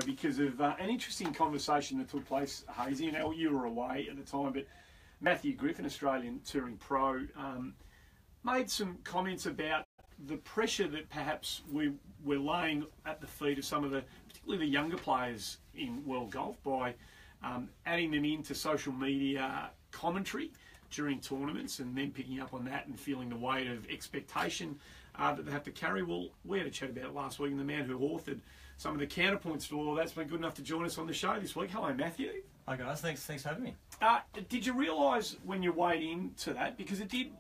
because of an interesting conversation that took place, Hazy. Now, you were away at the time, but Matthew Griffin, Australian touring pro, made some comments about the pressure that perhaps we're laying at the feet of some of the, particularly the younger players in world golf by adding them into social media commentary during tournaments and then picking up on that and feeling the weight of expectation that they have to carry. Well, we had a chat about it last week, and the man who authored some of the counterpoints to all of that's been good enough to join us on the show this week. Hello, Matthew. Hi, guys. Thanks for having me. Did you realise when you weighed into that, because it did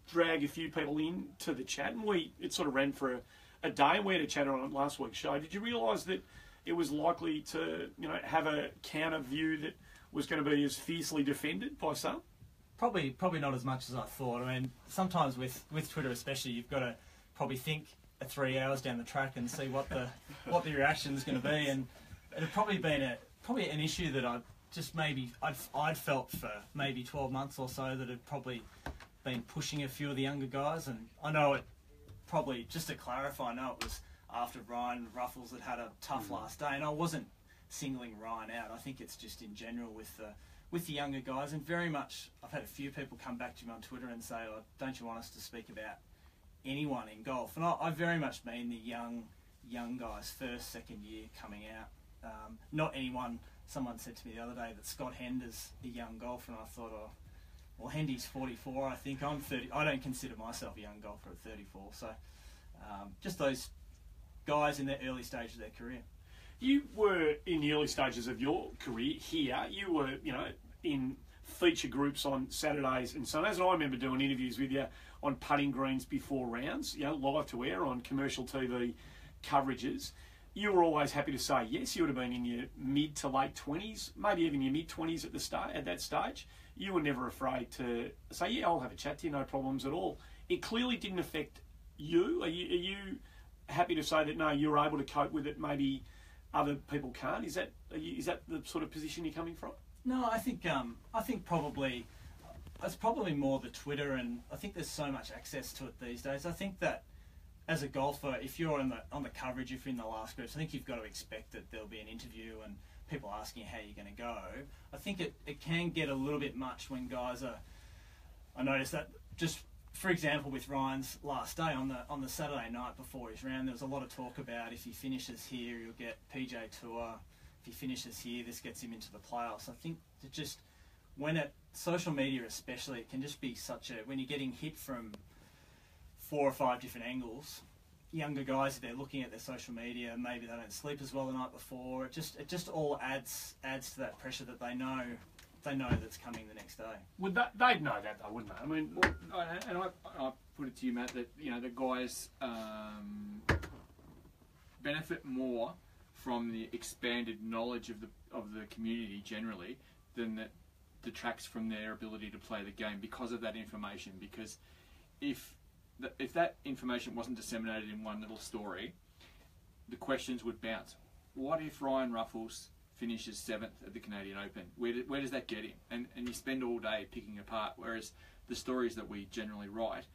drag a few people into the chat, and it sort of ran for a day, and we had a chat on it last week's show. Did you realise that it was likely to, have a counter view that was going to be as fiercely defended by some? Probably not as much as I thought. I mean, sometimes with Twitter especially, you've got to probably think 3 hours down the track and see what the reaction is going to be, and it had probably been an issue that I'd felt for maybe 12 months or so, that had probably been pushing a few of the younger guys. And I know it probably, just to clarify, I know it was after Ryan Ruffles had had a tough last day, and I wasn't singling Ryan out. I think it's just in general with the younger guys, and very much I've had a few people come back to me on Twitter and say, "Oh, don't you want us to speak about anyone in golf?" And I very much mean the young guys, first, second year coming out. Not anyone. Someone said to me the other day that Scott Hender's a young golfer, and I thought, oh, well, Hendy's 44. I think I'm 30. I don't consider myself a young golfer at 34. So just those guys in the early stage of their career. You were in the early stages of your career here. You were, in feature groups on Saturdays and Sundays. And I remember doing interviews with you on putting greens before rounds, live to air on commercial TV coverages. You were always happy to say yes. You would have been in your mid to late 20s, maybe even your mid 20s at that stage. You were never afraid to say, yeah, I'll have a chat to you, no problems at all. It clearly didn't affect you. Are you happy to say that, no, you're able to cope with it, maybe other people can't? Is that the sort of position you're coming from? No, I think probably it's probably more the Twitter, and I think there's so much access to it these days. I think that as a golfer, if you're on the coverage, if you're in the last groups, I think you've got to expect that there'll be an interview and people asking how you're going to go. I think it can get a little bit much when guys are. I noticed that, just for example, with Ryan's last day on the Saturday night before his round, there was a lot of talk about if he finishes here, he'll get PJ Tour. If he finishes here, this gets him into the playoffs. I think that just social media especially, it can just be when you're getting hit from 4 or 5 different angles. Younger guys, if they're looking at their social media, maybe they don't sleep as well the night before. It just all adds to that pressure that they know that's coming the next day. They'd know that though, wouldn't they? I mean, and I put it to you, Matt, that the guys benefit more from the expanded knowledge of the community generally than that detracts from their ability to play the game because of that information. Because if that information wasn't disseminated in one little story, the questions would bounce. What if Ryan Ruffles finishes 7th at the Canadian Open? Where does that get him? And you spend all day picking apart, whereas the stories that we generally write,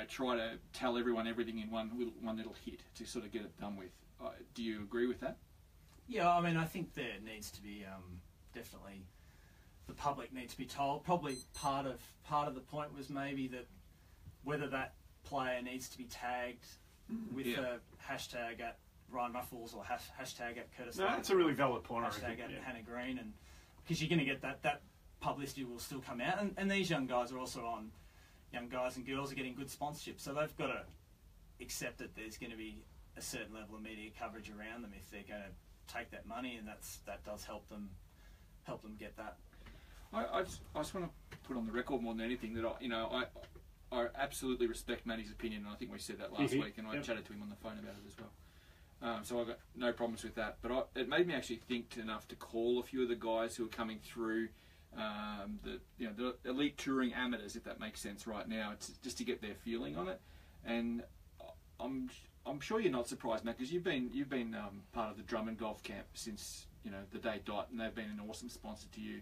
try to tell everyone everything in one little hit to sort of get it done with. Do you agree with that? Yeah, I mean, I think there needs to be definitely the public needs to be told. Probably part of the point was maybe that whether that player needs to be tagged with a hashtag at Ryan Ruffles or hashtag at Curtis. No, that's a really valid point. Hashtag at Hannah Green, and because you're going to get that publicity will still come out, and these young guys are also on. Young guys and girls are getting good sponsorship, so they've got to accept that there's going to be a certain level of media coverage around them if they're going to take that money, and that does help them get that. I just want to put on the record more than anything that I absolutely respect Matty's opinion, and I think we said that last week, and I chatted to him on the phone about it as well. So I've got no problems with that. But it made me actually think enough to call a few of the guys who are coming through the elite touring amateurs, if that makes sense right now, just to get their feeling on it. And I'm sure you're not surprised, Matt, because you've been part of the Drummond Golf Camp since the day dot, and they've been an awesome sponsor to you.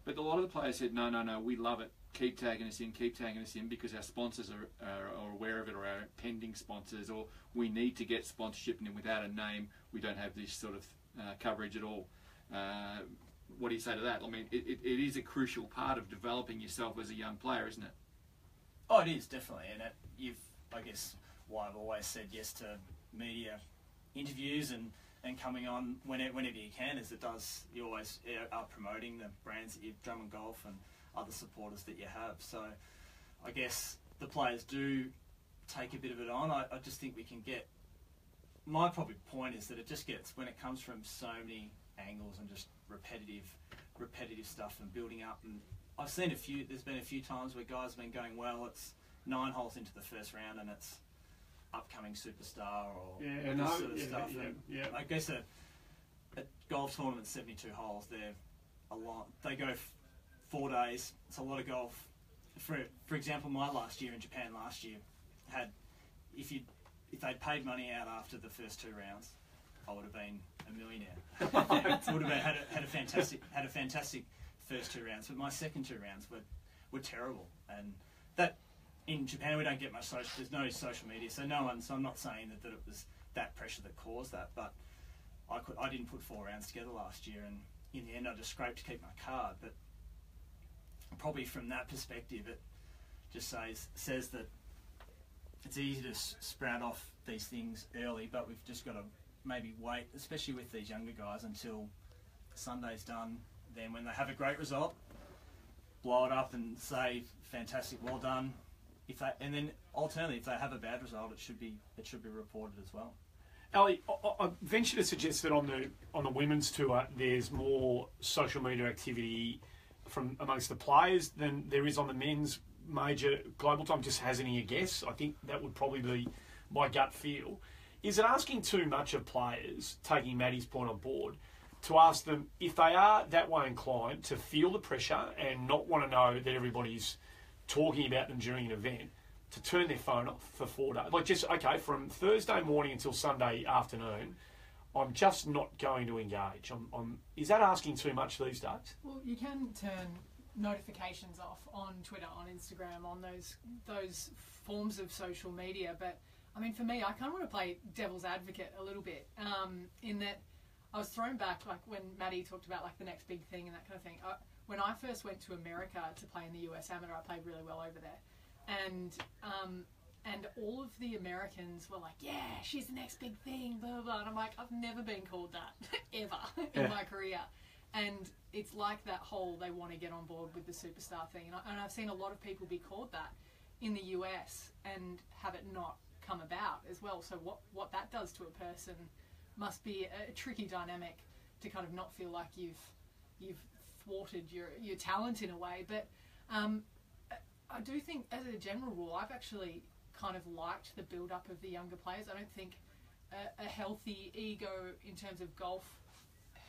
But a lot of the players said, no, we love it. Keep tagging us in because our sponsors are aware of it, or our pending sponsors, or we need to get sponsorship, and without a name, we don't have this sort of coverage at all. What do you say to that? I mean, it is a crucial part of developing yourself as a young player, isn't it? Oh, it is, definitely. And I guess, why I've always said yes to media interviews and coming on whenever you can, is you always are promoting the brands that you drum and golf and other supporters that you have. So I guess the players do take a bit of it on. I just think we can get... My probably point is that it just gets, when it comes from so many angles and just repetitive stuff and building up, and I've seen there's been a few times where guys have been going, well, it's 9 holes into the first round and it's upcoming superstar or this sort of stuff. I guess a golf tournament, 72 holes, they're a lot. They go 4 days. It's a lot of golf. For example, my last year in Japan had, if they'd paid money out after the first 2 rounds, I would have been a millionaire. Would have had a fantastic first 2 rounds, but my second 2 rounds were terrible. And that, in Japan we don't get much there's no social media, so I'm not saying that it was that pressure that caused that, but I didn't put 4 rounds together last year, and in the end I just scraped to keep my card. But probably from that perspective, it just says that it's easy to sprout off these things early, but we've just got to maybe wait, especially with these younger guys, until Sunday's done. Then when they have a great result, blow it up and say, fantastic, well done. And then alternatively, if they have a bad result, it should be reported as well. Ali, I venture to suggest that on the women's tour, there's more social media activity from amongst the players than there is on the men's major global time. Just hazarding a guess, I think that would probably be my gut feel. Is it asking too much of players, taking Maddie's point on board, to ask them, if they are that way inclined, to feel the pressure and not want to know that everybody's talking about them during an event, to turn their phone off for 4 days? Like, just, okay, from Thursday morning until Sunday afternoon, I'm just not going to engage. Is that asking too much these days? Well, you can turn notifications off on Twitter, on Instagram, on those forms of social media, but I mean, for me, I kind of want to play devil's advocate a little bit, in that I was thrown back, like when Maddie talked about like the next big thing and that kind of thing. When I first went to America to play in the US Amateur, I played really well over there, and all of the Americans were like, "Yeah, she's the next big thing," blah blah blah. And I'm like, I've never been called that ever in my career, and it's like that whole they want to get on board with the superstar thing, and I've seen a lot of people be called that in the US and have it not come about as well. So what that does to a person must be a tricky dynamic, to kind of not feel like you've thwarted your talent in a way. But I do think, as a general rule, I've actually kind of liked the build up of the younger players. I don't think a healthy ego in terms of golf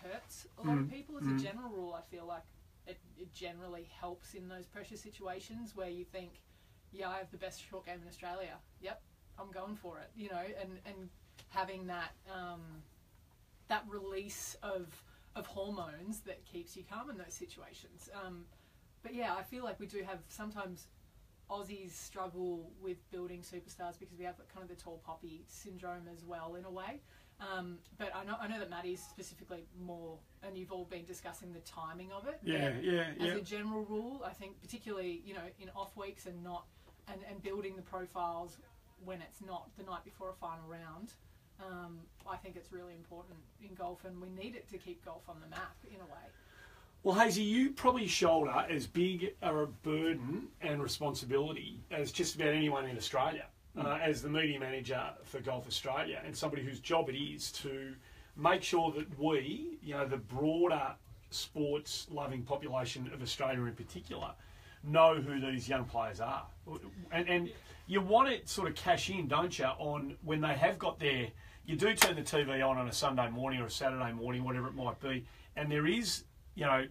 hurts a lot of people. As a general rule, I feel like it generally helps in those pressure situations where you think, yeah, I have the best short game in Australia. Yep, I'm going for it, you know, and having that that release of hormones that keeps you calm in those situations. But yeah, I feel like we do have sometimes Aussies struggle with building superstars because we have kind of the tall poppy syndrome as well in a way. But I know that Maddie's specifically more, and you've all been discussing the timing of it. As a general rule, I think particularly, you know, in off weeks and building the profiles when it's not the night before a final round, I think it's really important in golf, and we need it to keep golf on the map in a way. Well, Hazy, you probably shoulder as big a burden and responsibility as just about anyone in Australia, as the media manager for Golf Australia, and somebody whose job it is to make sure that we, you know, the broader sports-loving population of Australia in particular, know who these young players are. And you want to sort of cash in, don't you, on when they have got their... You do turn the TV on a Sunday morning or a Saturday morning, whatever it might be, and there is, you know,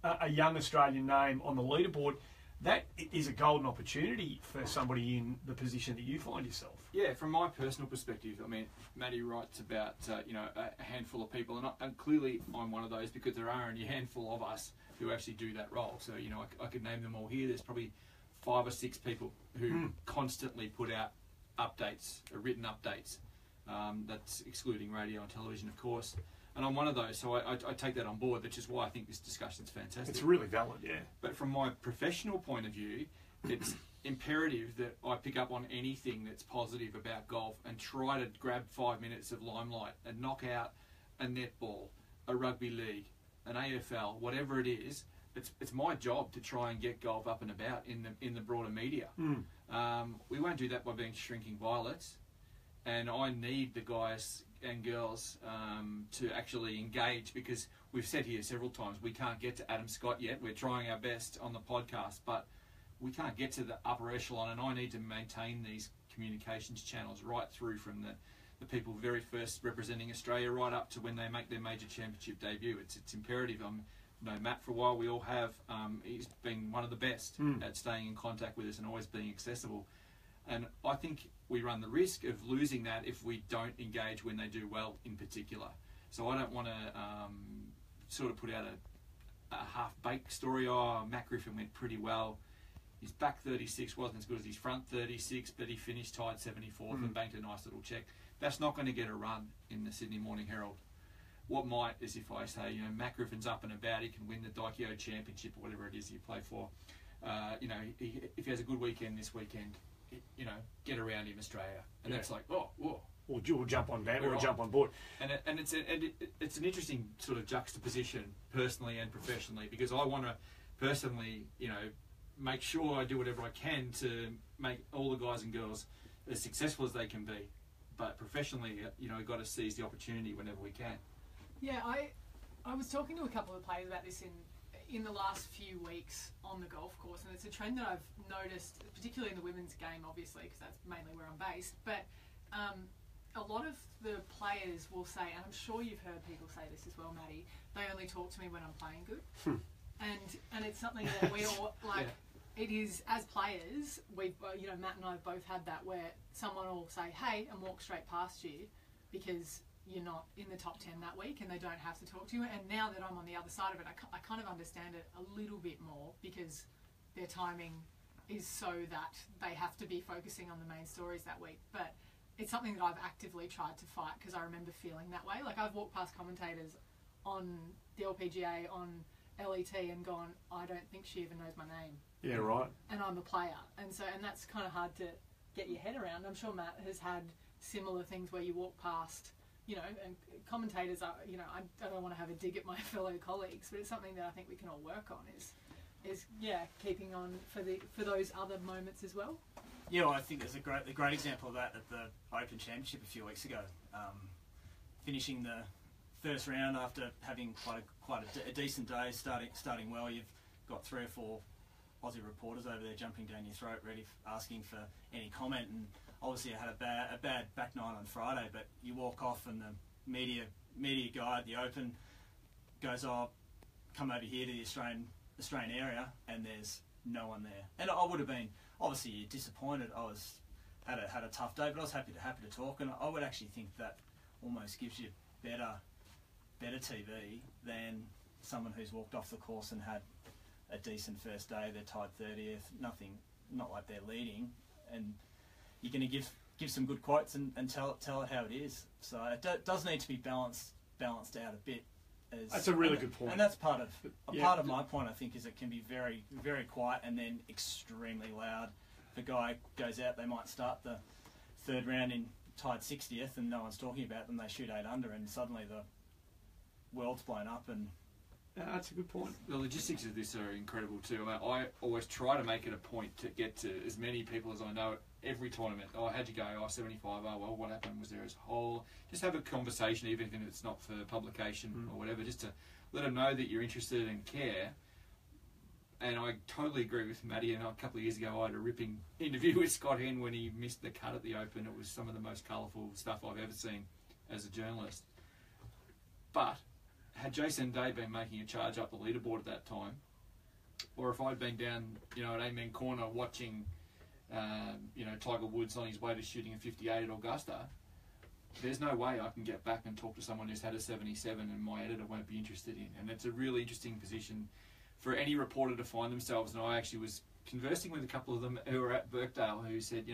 a young Australian name on the leaderboard. That is a golden opportunity for somebody in the position that you find yourself. Yeah, from my personal perspective, I mean, Maddie writes about, you know, a handful of people, and clearly I'm one of those, because there are only a handful of us who actually do that role. So, you know, I could name them all here. There's probably 5 or 6 people who constantly put out updates, written updates. That's excluding radio and television, of course. And I'm one of those, so I take that on board, which is why I think this discussion's fantastic. It's really valid, yeah. But from my professional point of view, it's imperative that I pick up on anything that's positive about golf and try to grab 5 minutes of limelight and knock out a netball, a rugby league, an AFL, whatever it is. It's my job to try and get golf up and about in the broader media. We won't do that by being shrinking violets, and I need the guys and girls to actually engage, because we've said here several times we can't get to Adam Scott yet. We're trying our best on the podcast, but we can't get to the upper echelon, and I need to maintain these communications channels right through from the people very first representing Australia right up to when they make their major championship debut. It's imperative. Know Matt for a while. We all have. He's been one of the best at staying in contact with us and always being accessible. And I think we run the risk of losing that if we don't engage when they do well in particular. So I don't want to sort of put out a half-baked story. Oh, Matt Griffin went pretty well. His back 36 wasn't as good as his front 36, but he finished tied 74th and banked a nice little check. That's not going to get a run in the Sydney Morning Herald. What might is if I say, Matt Griffin's up and about, he can win the Daikyo Championship or whatever it is you play for. If he has a good weekend this weekend, get around him, Australia. And that's like, oh, whoa. Or jump on band, or jump on board. And it's an interesting sort of juxtaposition, personally and professionally, because I want to personally, make sure I do whatever I can to make all the guys and girls as successful as they can be. But professionally, we've got to seize the opportunity whenever we can. Yeah, I was talking to a couple of players about this in the last few weeks on the golf course, and it's a trend that I've noticed, particularly in the women's game, obviously, because that's mainly where I'm based. But a lot of the players will say, and I'm sure you've heard people say this as well, Maddie, they only talk to me when I'm playing good. And it's something that we all, like, it is, as players, we've, Matt and I have both had that, where someone will say, hey, and walk straight past you because you're not in the top 10 that week and they don't have to talk to you. And now that I'm on the other side of it, I kind of understand it a little bit more, because their timing is so that they have to be focusing on the main stories that week. But it's something that I've actively tried to fight, because I remember feeling that way. Like, I've walked past commentators on the LPGA, on LET, and gone, I don't think she even knows my name. Yeah, right. And I'm a player. And that's kind of hard to get your head around. I'm sure Matt has had similar things where you walk past, and commentators are, I don't want to have a dig at my fellow colleagues, but it's something that I think we can all work on is keeping on for those other moments as well. Yeah, well, I think there's a great example of that at the Open Championship a few weeks ago. Finishing the first round after having quite a decent day, starting well. You've got 3 or 4 Aussie reporters over there jumping down your throat, ready asking for any comment. And obviously, I had a bad back night on Friday. But you walk off, and the media guy at the Open goes, "Oh, come over here to the Australian area," and there's no one there. And I would have been obviously disappointed. Had a tough day, but I was happy to talk. And I would actually think that almost gives you better TV than someone who's walked off the course and had a decent first day. They're tied 30th, not like they're leading, and you're going to give some good quotes and tell it how it is. So it does need to be balanced out a bit. That's a really good point. And that's part of my point, I think, is it can be very, very quiet and then extremely loud. If a guy goes out, they might start the third round in tied 60th and no one's talking about them. They shoot 8 under and suddenly the world's blown up. And that's a good point. The logistics of this are incredible too. I always try to make it a point to get to as many people as I know at every tournament. Oh, how'd you go? Oh, 75. Oh, well, what happened? Was there a whole... Just have a conversation, even if it's not for publication or whatever, just to let them know that you're interested and care. And I totally agree with Maddie. And a couple of years ago, I had a ripping interview with Scott Henn when he missed the cut at the Open. It was some of the most colourful stuff I've ever seen as a journalist. But had Jason Day been making a charge up the leaderboard at that time, or if I'd been down, at Amen Corner watching, Tiger Woods on his way to shooting a 58 at Augusta, there's no way I can get back and talk to someone who's had a 77 and my editor won't be interested in. And it's a really interesting position for any reporter to find themselves. And I actually was conversing with a couple of them who were at Birkdale who said,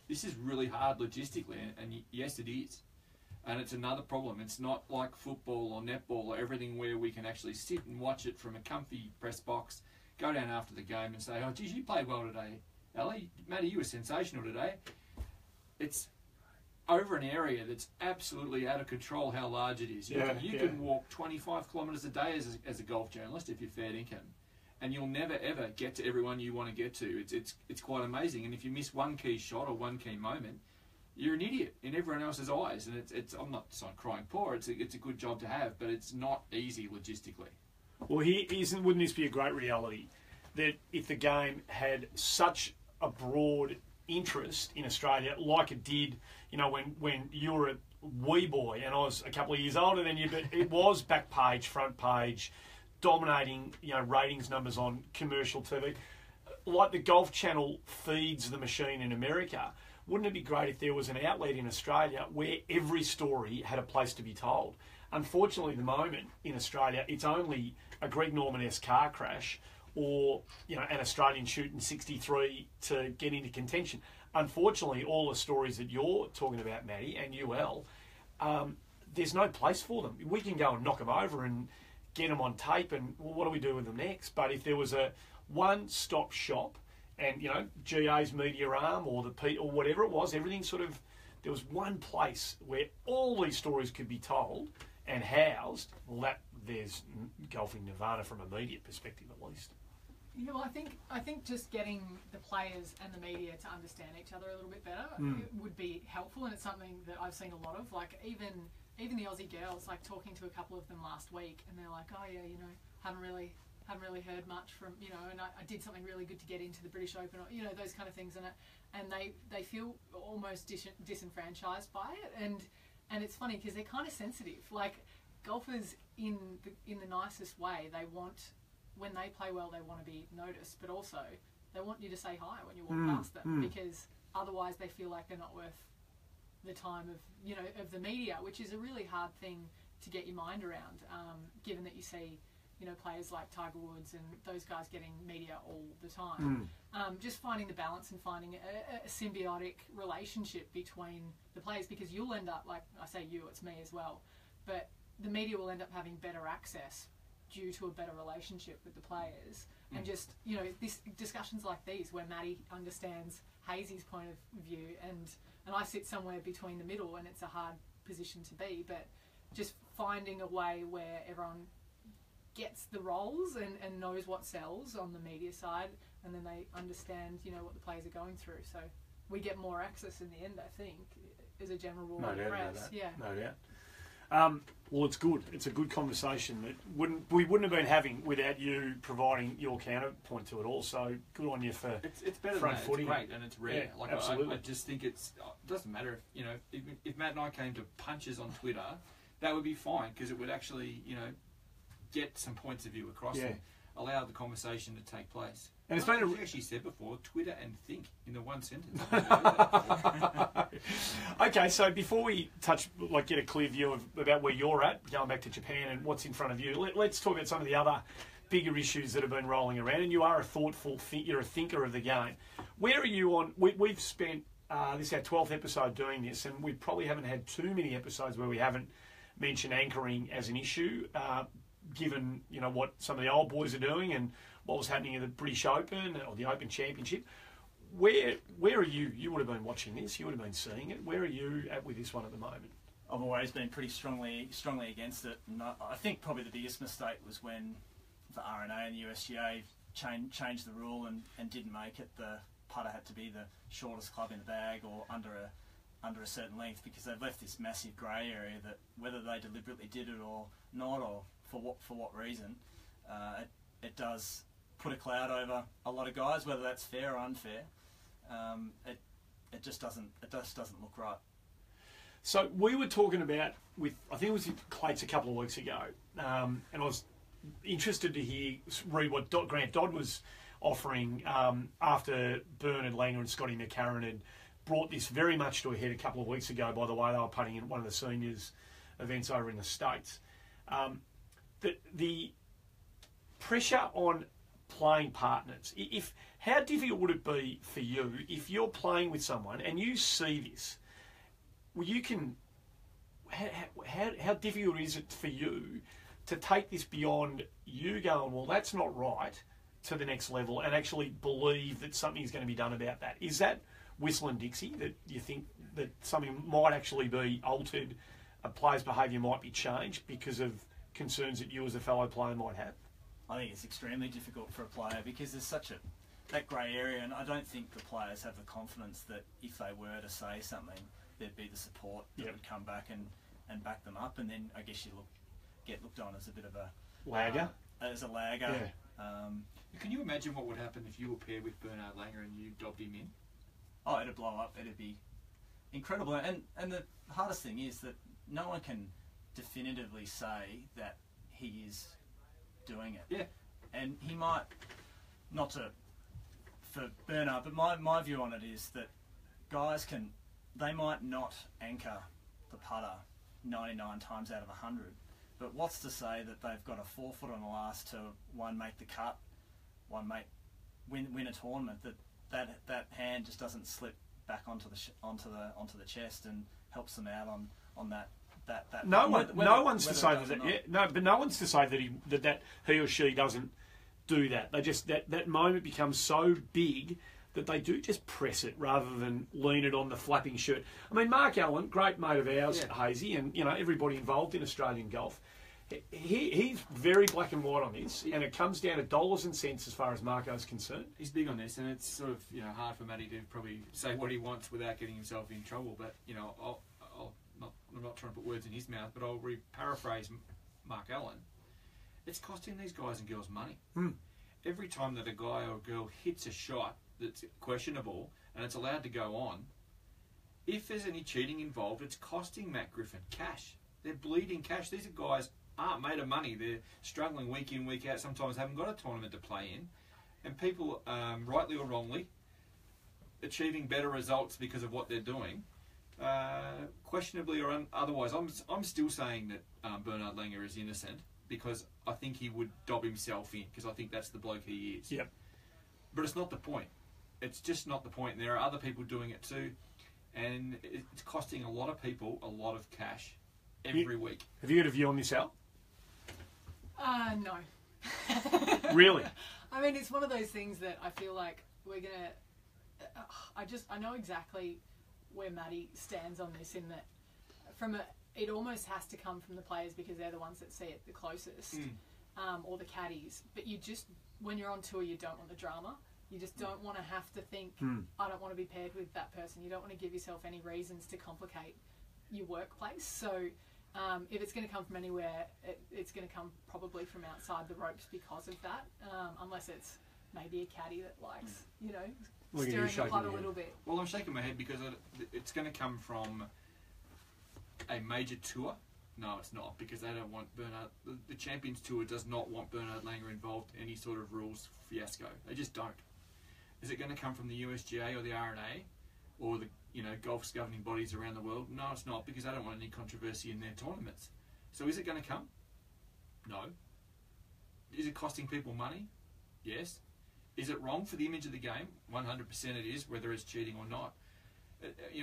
this is really hard logistically, and yes, it is. And it's another problem. It's not like football or netball or everything where we can actually sit and watch it from a comfy press box, go down after the game and say, oh, geez, you played well today, Ellie. Matty, you were sensational today. It's over an area that's absolutely out of control how large it is. You can walk 25 kilometres a day as a golf journalist if you're fair dinkum, and you'll never ever get to everyone you want to get to. It's quite amazing. And if you miss one key shot or one key moment, you're an idiot in everyone else's eyes. And it's I'm not crying poor. It's a good job to have, but it's not easy logistically. Well, wouldn't this be a great reality that if the game had such a broad interest in Australia, like it did, when you were a wee boy and I was a couple of years older than you, but it was back page, front page, dominating, ratings numbers on commercial TV. Like the Golf Channel feeds the machine in America, wouldn't it be great if there was an outlet in Australia where every story had a place to be told? Unfortunately, at the moment in Australia, it's only a Greg Norman-esque car crash or an Australian shooting 63 to get into contention. Unfortunately, all the stories that you're talking about, Matty, and UL, there's no place for them. We can go and knock them over and get them on tape, and what do we do with them next? But if there was a one-stop shop, and GA's media arm or or whatever it was, everything there was one place where all these stories could be told and housed. Well, there's golfing nirvana from a media perspective, at least. Yeah, well, I think just getting the players and the media to understand each other a little bit better would be helpful, and it's something that I've seen a lot of. Like even the Aussie girls, like talking to a couple of them last week, and they're like, oh yeah, haven't really heard much from and I did something really good to get into the British Open, or those kind of things, and they feel almost disenfranchised by it, and it's funny because they're kind of sensitive. Like golfers in the nicest way, they want. When they play well, they want to be noticed, but also they want you to say hi when you walk past them, because otherwise they feel like they're not worth the time of the media, which is a really hard thing to get your mind around, given that you see players like Tiger Woods and those guys getting media all the time. Just finding the balance and finding a symbiotic relationship between the players, because you'll end up, like I say you, it's me as well, but the media will end up having better access due to a better relationship with the players, and just discussions like these where Matty understands Hazy's point of view, and I sit somewhere between the middle, and it's a hard position to be, but just finding a way where everyone gets the roles and knows what sells on the media side, and then they understand what the players are going through, so we get more access in the end, I think, as a general rule. No doubt about that. Yeah, no doubt. Well, it's good. It's a good conversation that we wouldn't have been having without you providing your counterpoint to it all. So good on you for it's better front than that. footing. It's great and it's rare. Yeah, absolutely. I just think it doesn't matter if Matt and I came to punches on Twitter, that would be fine, because it would actually get some points of view across and allow the conversation to take place. And it's been you actually said before, Twitter and think in the one sentence. Okay, so before we get a clear view about where you're at, going back to Japan and what's in front of you, let's talk about some of the other bigger issues that have been rolling around. And you are a thoughtful, you're a thinker of the game. Where are you on? We've spent this is our 12th episode doing this, and we probably haven't had too many episodes where we haven't mentioned anchoring as an issue, given what some of the old boys are doing and what was happening at the British Open or the Open Championship. Where are you? You would have been watching this. You would have been seeing it. Where are you at with this one at the moment? I've always been pretty strongly against it. And I think probably the biggest mistake was when the RNA and the USGA changed the rule and didn't make it. The putter had to be the shortest club in the bag or under a certain length, because they've left this massive grey area that whether they deliberately did it or not, or for what reason, it does put a cloud over a lot of guys, whether that's fair or unfair. It just doesn't look right. So we were talking about I think it was Clates a couple of weeks ago, and I was interested to read what Grant Dodd was offering after Bernard Langer and Scotty McCarron had brought this very much to a head a couple of weeks ago. By the way, they were putting in one of the seniors events over in the States. The pressure on playing partners. How difficult would it be for you if you're playing with someone and you see this? Well, how difficult is it for you to take this beyond you going, well, that's not right, to the next level and actually believe that something's going to be done about that? Is that whistle and Dixie, that you think that something might actually be altered, a player's behaviour might be changed because of concerns that you as a fellow player might have? I think it's extremely difficult for a player because there's such that grey area, and I don't think the players have the confidence that if they were to say something, there'd be the support that would come back and back them up, and then I guess you get looked on as a bit of a lagger. As a lagger. Yeah. Can you imagine what would happen if you were paired with Bernard Langer and you dobbed him in? Oh, it'd blow up. It'd be incredible. And the hardest thing is that no one can definitively say that he is doing it. Yeah. And he might, not to, for Bernard, but my view on it is that guys they might not anchor the putter 99 times out of 100. But what's to say that they've got a 4 foot on the last to one make the cut, one win a tournament, that hand just doesn't slip back onto the chest and helps them out on that. No one's to say that he or she doesn't do that. They just that moment becomes so big that they do just press it rather than lean it on the flapping shirt. I mean, Mark Allen, great mate of ours, Hazy, and everybody involved in Australian golf. He's very black and white on this, and it comes down to dollars and cents as far as Marco's concerned. He's big on this, and it's sort of hard for Matty to probably say what he wants without getting himself in trouble. But I'm not trying to put words in his mouth, but I'll paraphrase Mark Allen. It's costing these guys and girls money. Every time that a guy or a girl hits a shot that's questionable and it's allowed to go on, if there's any cheating involved, it's costing Matt Griffin cash. They're bleeding cash. These are guys aren't made of money. They're struggling week in, week out, sometimes haven't got a tournament to play in. And people, rightly or wrongly, achieving better results because of what they're doing, questionably or otherwise. I'm still saying that Bernard Langer is innocent because I think he would dob himself in because I think that's the bloke he is. Yep. But it's not the point. It's just not the point. And there are other people doing it too. And it's costing a lot of people a lot of cash every week. Have you got a view on this, Al? No. Really? I mean, it's one of those things that I feel like we're gonna. I know exactly where Matty stands on this. In that, it almost has to come from the players because they're the ones that see it the closest, or the caddies. But when you're on tour, you don't want the drama. You just don't want to have to think, I don't want to be paired with that person. You don't want to give yourself any reasons to complicate your workplace. So if it's going to come from anywhere, it's going to come probably from outside the ropes because of that, unless it's maybe a caddy that likes, steering the putt a little bit. Well, I'm shaking my head because it's going to come from a major tour. No, it's not, because they don't want Bernard. The Champions Tour does not want Bernard Langer involved in any sort of rules fiasco. They just don't. Is it going to come from the USGA or the RNA or the golf's governing bodies around the world? No, it's not, because they don't want any controversy in their tournaments. So is it going to come? No. Is it costing people money? Yes. Is it wrong for the image of the game? 100% it is, whether it's cheating or not.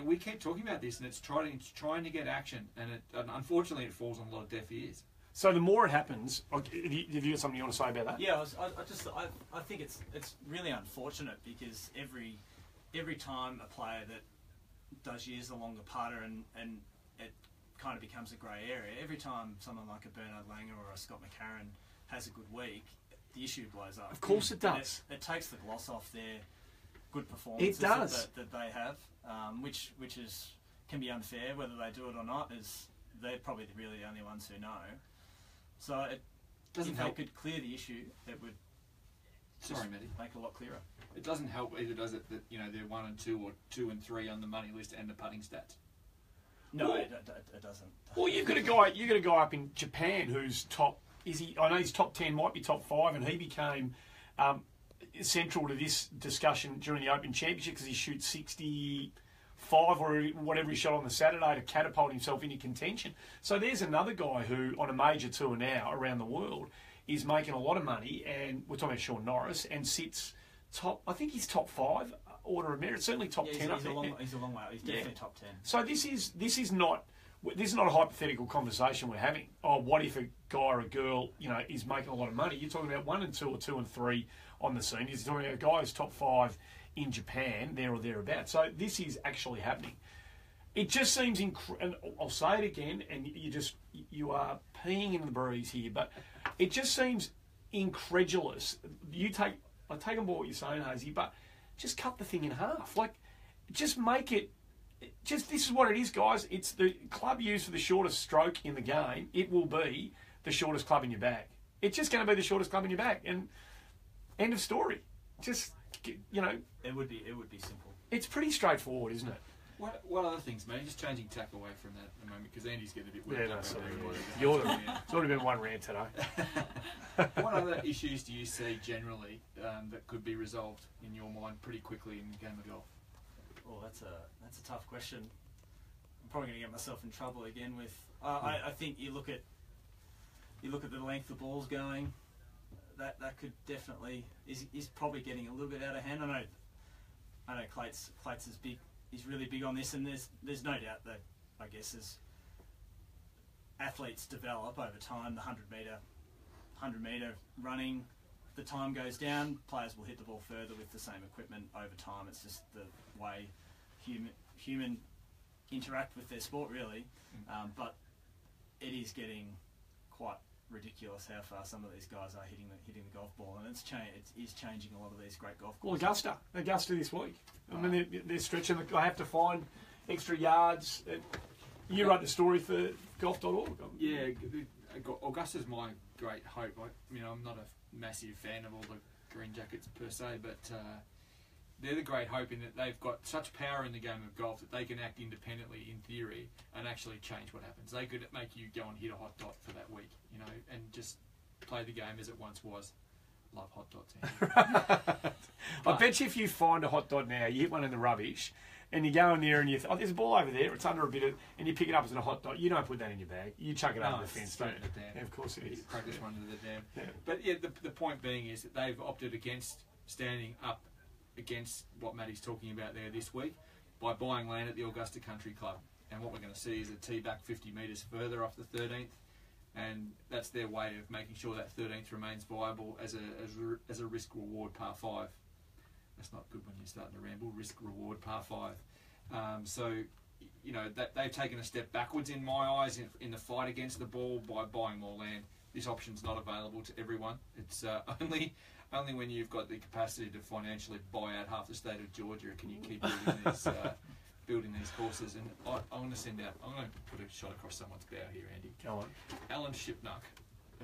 We keep talking about this, and it's trying to get action, and unfortunately it falls on a lot of deaf ears. So the more it happens, have you got something you want to say about that? Yeah, I think it's really unfortunate because every time a player that does use the longer putter and it kind of becomes a grey area, every time someone like a Bernard Langer or a Scott McCarron has a good week, the issue blows up. Of course it does. It takes the gloss off their good performances that they have, which can be unfair. Whether they do it or not, they're probably really the only ones who know. So if they could clear the issue, it would make a lot clearer. It doesn't help either, does it, that they're 1 and 2 or 2 and 3 on the money list and the putting stats? No, it doesn't. Well, you've got a guy up in Japan who's top. I know he's top 10, might be top 5, and he became central to this discussion during the Open Championship because he shoots 65 or whatever he shot on the Saturday to catapult himself into contention. So there's another guy who, on a major tour now around the world, is making a lot of money, and we're talking about Sean Norris, and sits top. I think he's top 5 order of merit, certainly top 10. He's a long way. He's definitely top 10. So this is not this is not a hypothetical conversation we're having. Oh, what if a guy or a girl, is making a lot of money? You're talking about 1 and 2 or 2 and 3 on the scene. You're talking about a guy who's top 5 in Japan, there or thereabouts. So this is actually happening. It just seems and I'll say it again, and you are peeing in the breeze here, but it just seems incredulous. I take on board what you're saying, Hazy, but just cut the thing in half. Like, just make it. This is what it is, guys. It's the club used for the shortest stroke in the game. It will be the shortest club in your bag. It's just going to be the shortest club in your bag, and end of story. Just it would be simple. It's pretty straightforward, isn't it? What other things, mate? Just changing tack away from that at the moment because Andy's getting a bit worked up. It's already been one rant today. What other issues do you see generally that could be resolved in your mind pretty quickly in the game of golf? Well, that's a tough question. I'm probably going to get myself in trouble again with. I think you look at the length the ball's going. That could definitely is probably getting a little bit out of hand. I know Clates is big. He's really big on this, and there's no doubt that I guess as athletes develop over time, the 100 meter running, the time goes down. Players will hit the ball further with the same equipment over time. It's just the way human interact with their sport, really. But it is getting quite ridiculous how far some of these guys are hitting the golf ball, and it is changing a lot of these great golf courses. Well, Augusta this week. I mean, they're stretching. I have to find extra yards. You wrote the story for golf.org. Yeah, Augusta's my great hope. I'm not a massive fan of all the Green Jackets per se, but they're the great hope in that they've got such power in the game of golf that they can act independently in theory and actually change what happens. They could make you go and hit a hot dot for that week, and just play the game as it once was. Love hot dots. I bet you if you find a hot dot now, you hit one in the rubbish, and you go in there and there's a ball over there, it's under a bit of, and you pick it up as a hot dot. You don't put that in your bag. You chuck it over the fence, don't you? Yeah, of course it is. Practice one to the dam. Yeah. But the point being is that they've opted against standing up against what Matty's talking about there this week by buying land at the Augusta Country Club. And what we're going to see is a tee back 50 metres further off the 13th, and that's their way of making sure that 13th remains viable as a risk-reward par 5. That's not good when you're starting to ramble. Risk-reward par 5. So, that they've taken a step backwards in my eyes in the fight against the ball by buying more land. This option's not available to everyone. It's only when you've got the capacity to financially buy out half the state of Georgia can you keep building these courses. And I'm going to put a shot across someone's bow here, Andy. Go on. Alan Shipnuck,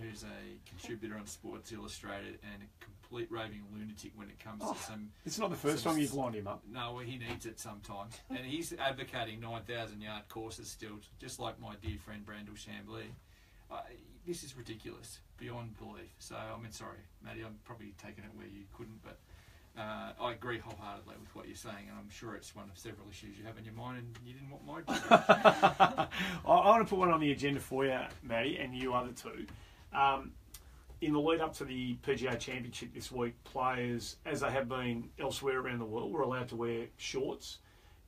who's a contributor on Sports Illustrated and a complete raving lunatic when it comes to some... It's not the first time you've lined him up. No, he needs it sometimes. And he's advocating 9,000-yard courses still, just like my dear friend Brandel Chambly. This is ridiculous, beyond belief. So, sorry, Matty, I'm probably taking it where you couldn't, but I agree wholeheartedly with what you're saying, and I'm sure it's one of several issues you have in your mind, and you didn't want mine to. I want to put one on the agenda for you, Matty, and you other two. In the lead up to the PGA Championship this week, players, as they have been elsewhere around the world, were allowed to wear shorts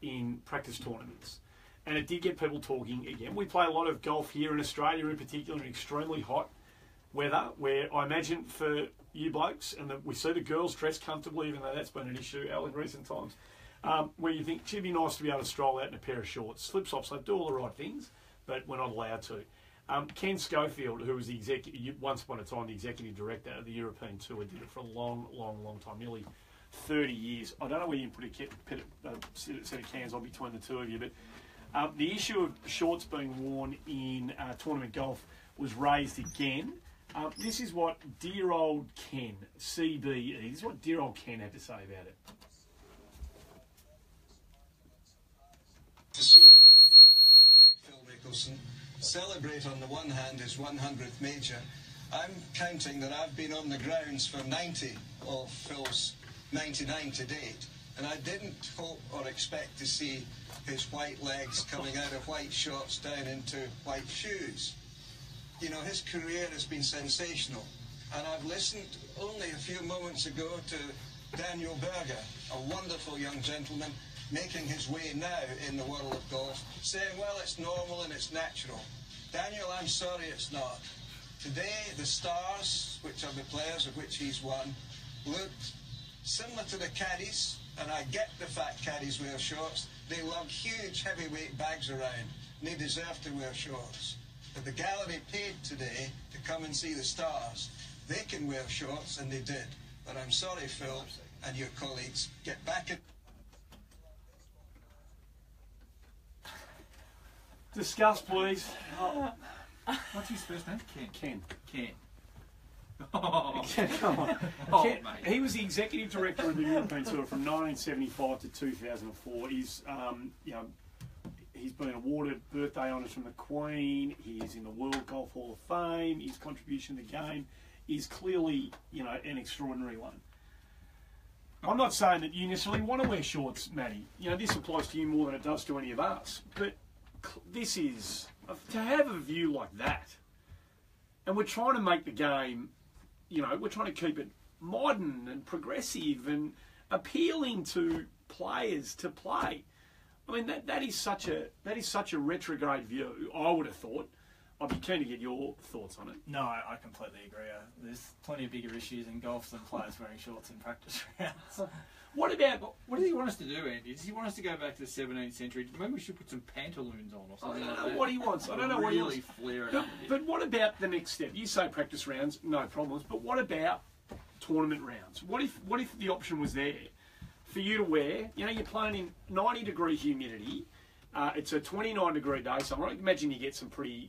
in practice tournaments. And it did get people talking again. We play a lot of golf here in Australia, in particular, in extremely hot weather, where I imagine for you blokes, and we see the girls dress comfortably, even though that's been an issue, Al, in recent times, where you think, it'd be nice to be able to stroll out in a pair of shorts. Slip-slops, they do all the right things, but we're not allowed to. Ken Schofield, who was once upon a time the executive director of the European Tour, did it for a long, long, long time, nearly 30 years. I don't know whether you can put a set of cans on between the two of you, but the issue of shorts being worn in tournament golf was raised again. This is what dear old Ken, CBE, this is what dear old Ken had to say about it. To see today the great Phil Mickelson celebrate on the one hand his 100th major. I'm counting that I've been on the grounds for 90 of Phil's 99 to date, and I didn't hope or expect to see his white legs coming out of white shorts down into white shoes. His career has been sensational, and I've listened only a few moments ago to Daniel Berger, a wonderful young gentleman, making his way now in the world of golf, saying, well, it's normal and it's natural. Daniel, I'm sorry it's not. Today, the stars, which are the players of which he's one, looked similar to the caddies, and I get the fact caddies wear shorts. They lug huge heavyweight bags around, and they deserve to wear shorts. But the gallery paid today to come and see the stars. They can wear shorts, and they did. But I'm sorry, Phil, and your colleagues, get back in. Discuss, please. What's his first name? Ken. Ken. Oh, Come on. oh Ken, mate. he was the executive director of the European Tour from 1975 to 2004. He's, he's been awarded birthday honours from the Queen. He's in the World Golf Hall of Fame. His contribution to the game is clearly, an extraordinary one. I'm not saying that you necessarily want to wear shorts, Matty. This applies to you more than it does to any of us. But this is, to have a view like that, and we're trying to make the game, we're trying to keep it modern and progressive and appealing to players to play. I mean, that is such a retrograde view. I would have thought. I'd be keen to get your thoughts on it. No, I completely agree. There's plenty of bigger issues in golf than players wearing shorts in practice rounds. What about? What does he want us to do, Andy? Does he want us to go back to the 17th century? Maybe we should put some pantaloons on or I something don't like know that. what he wants. I don't know what he wants. Really flare it up. But what about the next step? You say practice rounds, no problems. But what about tournament rounds? What if the option was there for you to wear? You're playing in 90-degree humidity. It's a 29-degree day, so I imagine you get some pretty,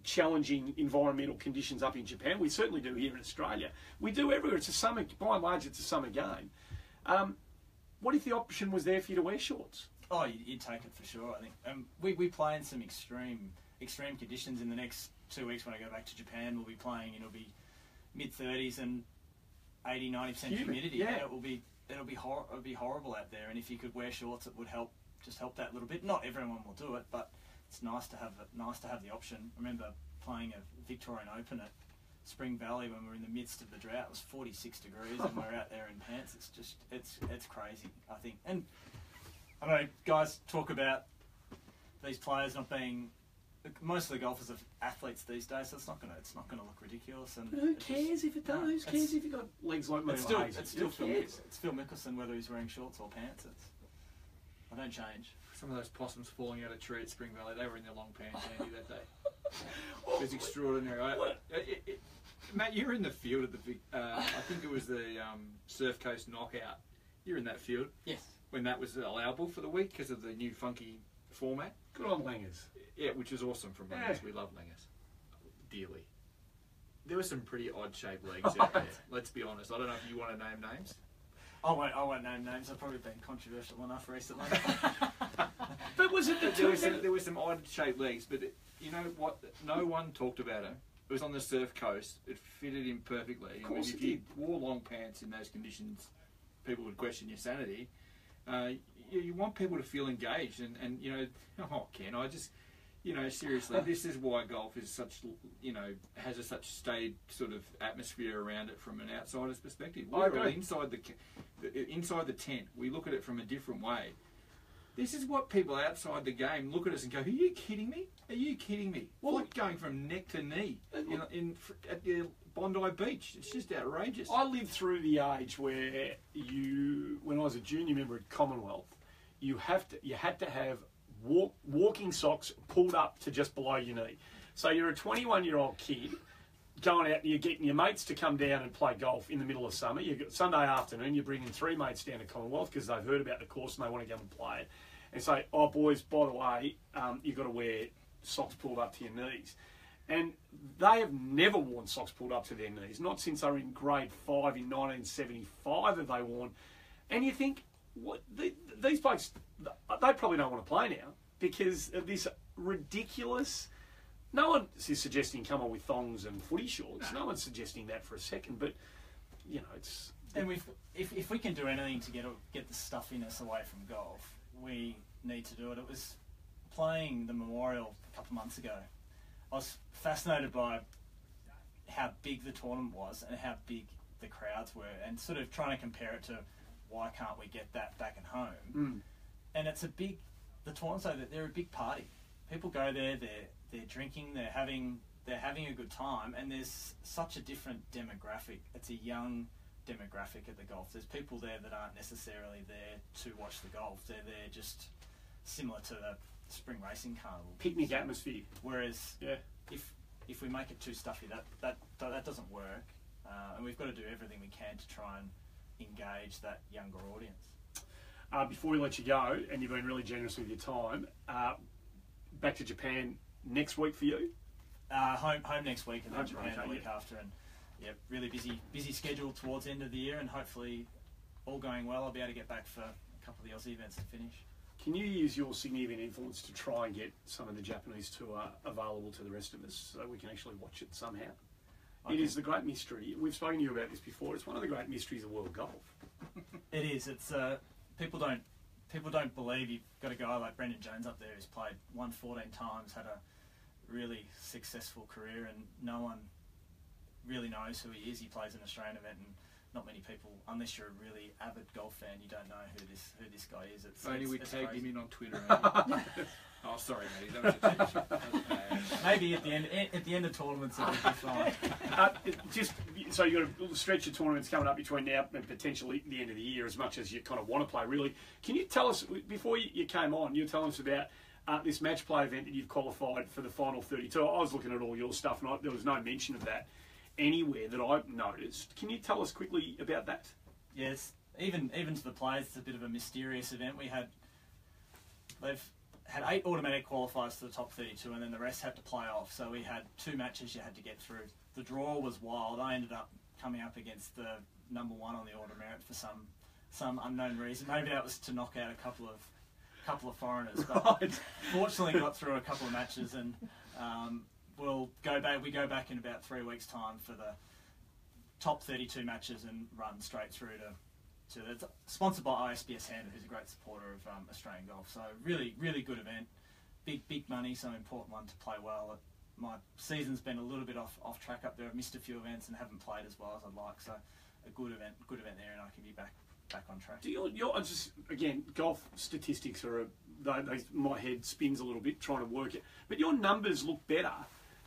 challenging environmental conditions up in Japan. We certainly do here in Australia. We do everywhere. It's a summer, by and large, it's a summer game. What if the option was there for you to wear shorts? Oh, you'd take it for sure, I think. We play in some extreme conditions in the next 2 weeks when I go back to Japan. We'll be playing, it'll be mid-30s and 80-90% humidity. Yeah. And it'll be horrible out there. And if you could wear shorts, it would help that a little bit. Not everyone will do it, but it's nice to have the option. I remember playing a Victorian Open at Spring Valley when we were in the midst of the drought. It was 46 degrees and we're out there in pants. It's crazy, I think. And I know guys talk about these players not being. Most of the golfers are athletes these days, so it's not gonna look ridiculous. And Who cares if it does? Who cares if you've got legs like Michael Hayes? It's still Phil Mickelson, whether he's wearing shorts or pants. I don't change. Some of those possums falling out of a tree at Spring Valley, they were in their long pants, Andy, that day. It was extraordinary. Matt, you were in the field at the I think it was the Surf Coast Knockout. You're in that field. Yes. When that was allowable for the week because of the new funky format. Good on Langers. Yeah, which is awesome from Langers. We love Langers dearly. There were some pretty odd-shaped legs out there. Let's be honest. I don't know if you want to name names. I won't name names. I've probably been controversial enough recently. But was it There were some odd-shaped legs, but you know what? No one talked about it. It was on the surf coast. It fitted in perfectly. Of course if you wore long pants in those conditions, people would question your sanity. You want people to feel engaged, and Ken, I just, seriously, this is why golf is such, has a such staid sort of atmosphere around it from an outsider's perspective. We're all inside the tent. We look at it from a different way. This is what people outside the game look at us and go, "Are you kidding me? Are you kidding me?" Well, like going from neck to knee at the Bondi Beach. It's just outrageous. I lived through the age where when I was a junior member at Commonwealth, you had to have walking socks pulled up to just below your knee. So you're a 21-year-old kid going out and you're getting your mates to come down and play golf in the middle of summer. You've got Sunday afternoon, you're bringing 3 mates down to Commonwealth because they've heard about the course and they want to go and play it. And say, "Oh, boys, by the way, you've got to wear socks pulled up to your knees." And they have never worn socks pulled up to their knees. Not since they were in grade 5 in 1975 have they worn. And you think, these blokes, they probably don't want to play now because of this ridiculous. No one is suggesting come on with thongs and footy shorts. No one's suggesting that for a second. But it's. And if we can do anything to get the stuffiness away from golf, we need to do it. It was playing the Memorial a couple of months ago. I was fascinated by how big the tournament was and how big the crowds were, and sort of trying to compare it to why can't we get that back at home? And it's the tournaments, though, they're a big party. People go there, they're drinking, they're having a good time, and there's such a different demographic. It's a young demographic at the golf. There's people there that aren't necessarily there to watch the golf. They're there just similar to the spring racing carnival. Picnic atmosphere. Whereas if we make it too stuffy, that doesn't work. And we've got to do everything we can to try and engage that younger audience. Before we let you go, and you've been really generous with your time, back to Japan next week for you? Home next week, and then That's Japan right, the week after. And really busy schedule towards the end of the year, and hopefully all going well, I'll be able to get back for a couple of the Aussie events to finish. Can you use your significant influence to try and get some of the Japanese tour available to the rest of us so we can actually watch it somehow? It is the great mystery. We've spoken to you about this before. It's one of the great mysteries of world golf. It is. It's people don't believe you've got a guy like Brendan Jones up there who's won 14 times, had a really successful career, and no one really knows who he is. He plays an Australian event, and not many people, unless you're a really avid golf fan, you don't know who this guy is. Only we tagged crazy. him in on Twitter. Oh, sorry, mate. That was bad. Maybe at the end of tournaments it'll be fine. Just so you've got a stretch of tournaments coming up between now and potentially the end of the year, as much as you kind of want to play. Really, can you tell us before you came on? You were telling us about this match play event that you've qualified for the final 32. I was looking at all your stuff, and there was no mention of that anywhere that I've noticed. Can you tell us quickly about that? Yes, even to the players, it's a bit of a mysterious event. They've had 8 automatic qualifiers to the top 32, and then the rest had to play off. So we had 2 matches you had to get through. The draw was wild. I ended up coming up against the number 1 on the order merit for some unknown reason. Maybe that was to knock out a couple of foreigners. But fortunately, got through a couple of matches, and we'll go back. We go back in about 3 weeks' time for the top 32 matches and run straight through to it's sponsored by ISBS Handle, who's a great supporter of Australian golf. So really good event, big money, so important one to play well. My season's been a little bit off track up there. I've missed a few events and haven't played as well as I'd like. So a good event there, and I can be back on track. Just again, golf statistics are my head spins a little bit trying to work it. But your numbers look better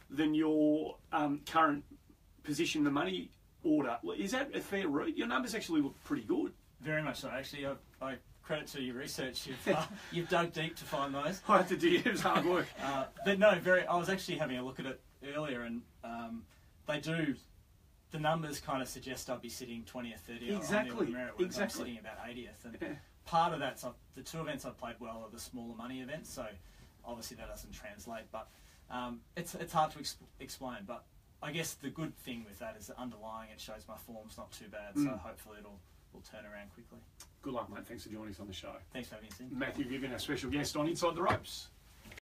than your current position in the money order. Is that a fair read? Your numbers actually look pretty good. Very much so. Actually, I credit to your research. You've dug deep to find those. I had to do it. It was hard work. But no, I was actually having a look at it earlier, and they do. The numbers kind of suggest I'd be sitting 20th, 30th on the order merit, whereas I'm sitting about 80th. And part of that's the 2 events I've played well are the smaller money events, so obviously that doesn't translate. But it's hard to explain. But I guess the good thing with that is that underlying it shows my form's not too bad, so hopefully we'll turn around quickly. Good luck, mate. Thanks for joining us on the show. Thanks for having us in. Matthew Griffin, our special guest on Inside the Ropes.